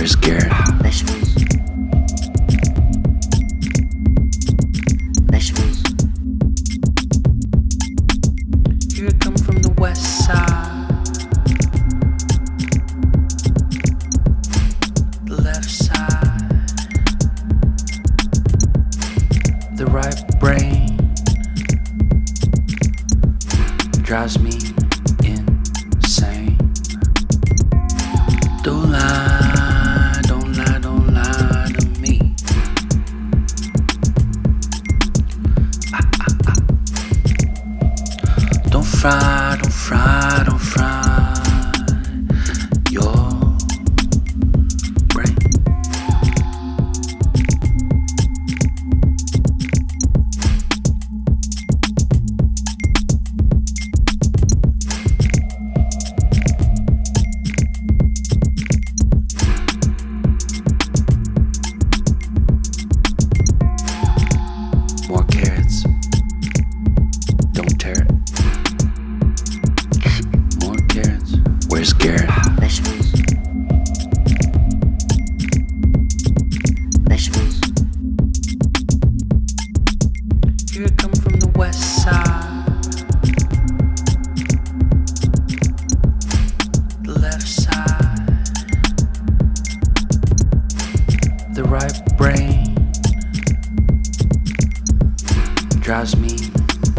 Where's Garrett? Vegetables. Vegetables. Here I come from the west side, the left side, the right brain drives me insane. Don't lie, don't lie, don't lie to me. Don't fry, don't fry, don't fry your brain. More carrots. Don't tear it. More carrots. Where's Garrett? Vegetables. Vegetables. Here I come from the west side, the left side, the right brain drives me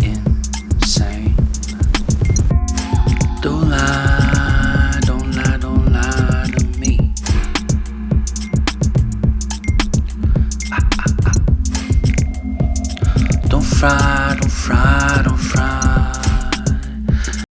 insane. Don't lie, don't lie, don't lie to me. Don't fry, don't fry.